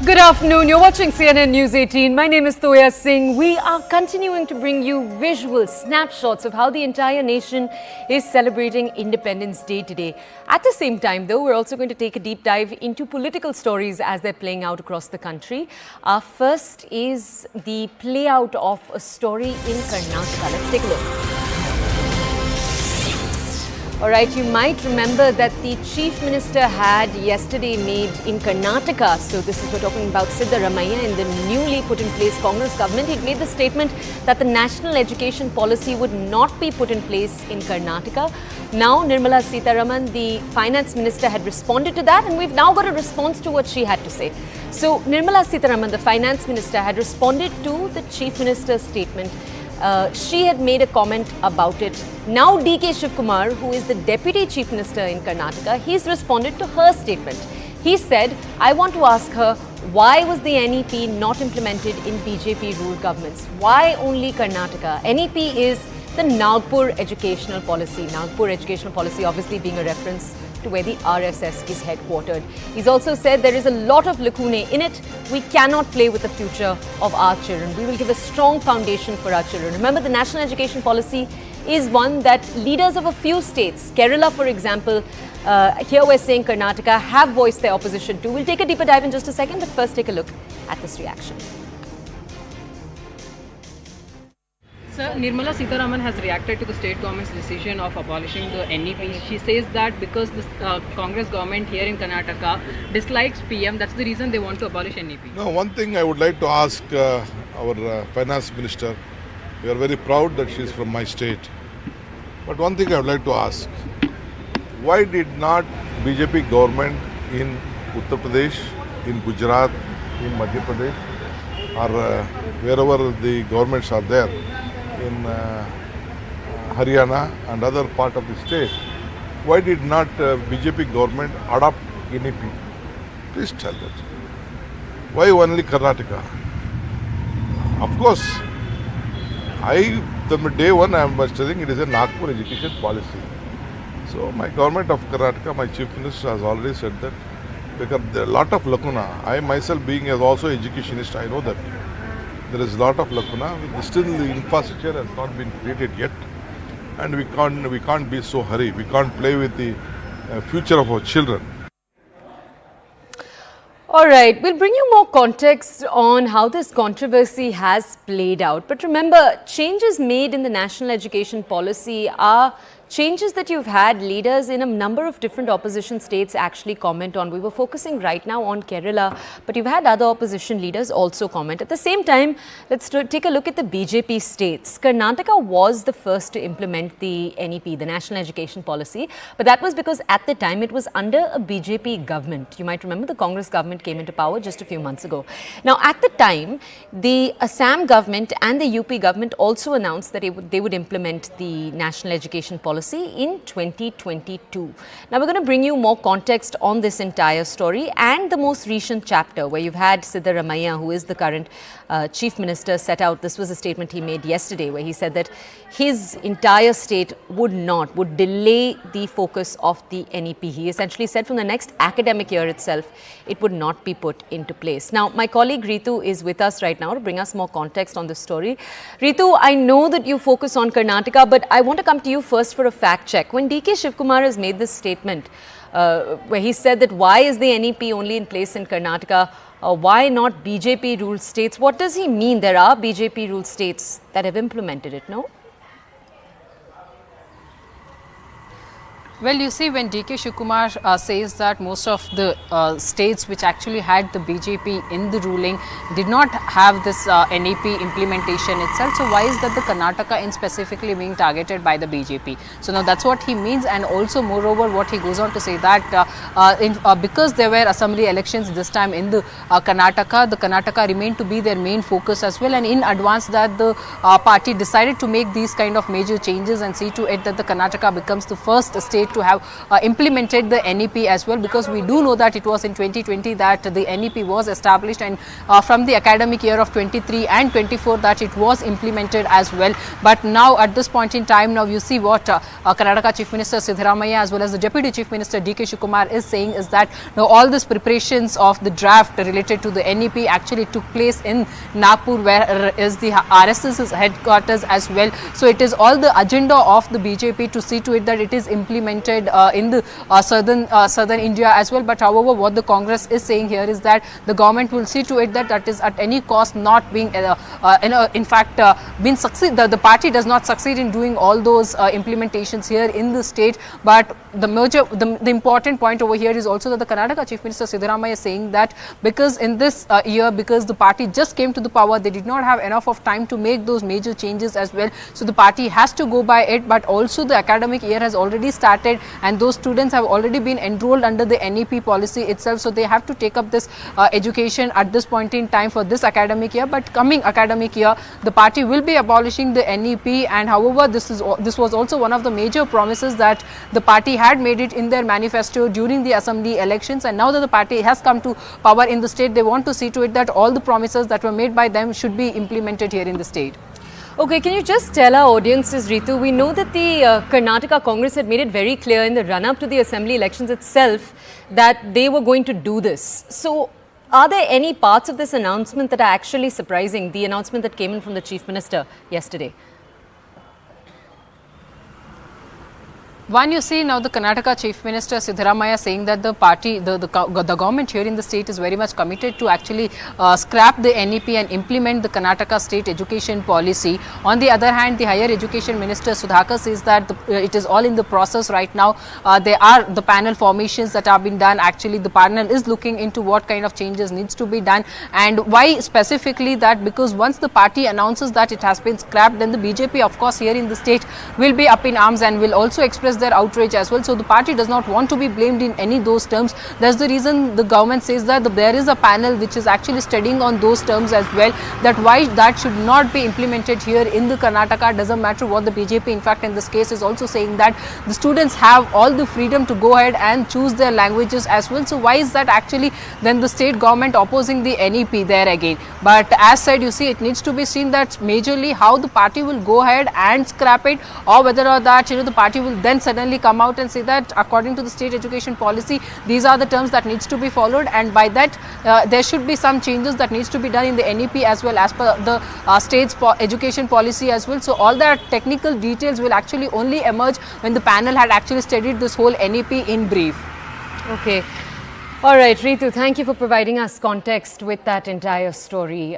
Good afternoon. You're watching CNN News 18. My name is Toya Singh. We are continuing to bring you visual snapshots of how the entire nation is celebrating Independence Day today. At the same time, though, we're also going to take a deep dive into political stories as they're playing out across the country. Our first is the play out of a story in Karnataka. Let's take a look. All right, you might remember that the Chief Minister had yesterday made in Karnataka, so this is we're talking about Siddaramaiah in the newly put in place Congress government. He made the statement that the national education policy would not be put in place in Karnataka. Now, Nirmala Sitharaman, the Finance Minister, had responded to that, and we've now got a response to what she had to say. So, Nirmala Sitharaman, the Finance Minister, had responded to the Chief Minister's statement. She had made a comment about it. Now DK Shivakumar, who is the Deputy Chief Minister in Karnataka, he's responded to her statement. He said, I want to ask her, why was the NEP not implemented in BJP-ruled governments? Why only Karnataka? NEP is the Nagpur Educational Policy. Nagpur Educational Policy obviously being a reference to where the RSS is headquartered. He's also said there is a lot of lacunae in it. We cannot play with the future of our children. We will give a strong foundation for our children. Remember, the national education policy is one that leaders of a few states, Kerala for example, here we're saying Karnataka, have voiced their opposition to. We'll take a deeper dive in just a second, but first take a look at this reaction. Sir, Nirmala Sitharaman has reacted to the state government's decision of abolishing the NEP. She says that because the Congress government here in Karnataka dislikes PM, that's the reason they want to abolish NEP. No, one thing I would like to ask our Finance Minister, we are very proud that she is from my state. But one thing I would like to ask, why did not BJP government in Uttar Pradesh, in Gujarat, in Madhya Pradesh, or wherever the governments are there, in Haryana and other part of the state, why did not BJP government adopt NEP? Please tell that. Why only Karnataka? Of course, from day one I was telling it is a Nagpur education policy. So my government of Karnataka, my Chief Minister has already said that because there are a lot of lacuna. I myself being as also educationist, I know that there is a lot of lacuna. Still the infrastructure has not been created yet, and we can't be so hurry. We can't play with the future of our children. All right, we'll bring you more context on how this controversy has played out. But remember, changes made in the national education policy are changes that you've had leaders in a number of different opposition states actually comment on. We were focusing right now on Kerala, but you've had other opposition leaders also comment. At the same time, let's take a look at the BJP states. Karnataka was the first to implement the NEP, the National Education Policy, but that was because at the time it was under a BJP government. You might remember the Congress government came into power just a few months ago. Now, at the time, the Assam government and the UP government also announced that they would implement the National Education Policy in 2022. Now we're going to bring you more context on this entire story and the most recent chapter where you've had Siddaramaiah, who is the current Chief Minister, set out. This was a statement he made yesterday where he said that his entire state would delay the focus of the NEP. He essentially said from the next academic year itself, it would not be put into place. Now, my colleague Ritu is with us right now to bring us more context on this story. Ritu, I know that you focus on Karnataka, but I want to come to you first for a fact check. When DK Shivakumar has made this statement, where he said that why is the NEP only in place in Karnataka, why not BJP-ruled states? What does he mean? There are BJP-ruled states that have implemented it, no? Well, you see, when DK Shivakumar says that most of the states which actually had the BJP in the ruling did not have this NEP implementation itself. So why is that the Karnataka in specifically being targeted by the BJP? So now that's what he means, and also moreover what he goes on to say that because there were assembly elections this time in the Karnataka remained to be their main focus as well, and in advance that the party decided to make these kind of major changes and see to it that the Karnataka becomes the first state to have implemented the NEP as well, because we do know that it was in 2020 that the NEP was established, and from the academic year of 23 and 24 that it was implemented as well. But now at this point in time, now you see what Karnataka Chief Minister Siddaramaiah as well as the Deputy Chief Minister DK Shivakumar is saying is that now all these preparations of the draft related to the NEP actually took place in Nagpur, where is the RSS's headquarters as well. So it is all the agenda of the BJP to see to it that it is implemented in the southern India as well. But however, what the Congress is saying here is that the government will see to it that that is at any cost not being in fact been succeed. The party does not succeed in doing all those implementations here in the state. But the important point over here is also that the Karnataka Chief Minister Siddaramaiah is saying that because in this year, because the party just came to the power, they did not have enough of time to make those major changes as well. So the party has to go by it, but also the academic year has already started and those students have already been enrolled under the NEP policy itself. So they have to take up this education at this point in time for this academic year. But coming academic year, the party will be abolishing the NEP, and however, this was also one of the major promises that the party had made it in their manifesto during the assembly elections. And now that the party has come to power in the state, they want to see to it that all the promises that were made by them should be implemented here in the state. Okay, can you just tell our audiences, Ritu, we know that the Karnataka Congress had made it very clear in the run-up to the assembly elections itself that they were going to do this. So, are there any parts of this announcement that are actually surprising, the announcement that came in from the Chief Minister yesterday? One, you see now the Karnataka Chief Minister Siddaramaiah saying that the party, the government here in the state is very much committed to actually scrap the NEP and implement the Karnataka state education policy. On the other hand, the Higher Education Minister Sudhakar says that it is all in the process right now. There are the panel formations that have been done. Actually, the panel is looking into what kind of changes needs to be done, and why specifically that, because once the party announces that it has been scrapped, then the BJP, of course, here in the state will be up in arms and will also express their outrage as well. So the party does not want to be blamed in any those terms. That's the reason the government says that there is a panel which is actually studying on those terms as well, that why that should not be implemented here in the Karnataka. Doesn't matter what the BJP in fact in this case is also saying that the students have all the freedom to go ahead and choose their languages as well. So why is that actually then the state government opposing the NEP there again? But as said, you see, it needs to be seen that majorly how the party will go ahead and scrap it, or whether or that the party will then suddenly come out and say that according to the state education policy, these are the terms that needs to be followed, and by that there should be some changes that needs to be done in the NEP as well as per the state's education policy as well. So all that technical details will actually only emerge when the panel had actually studied this whole NEP in brief. Okay. All right, Ritu, thank you for providing us context with that entire story.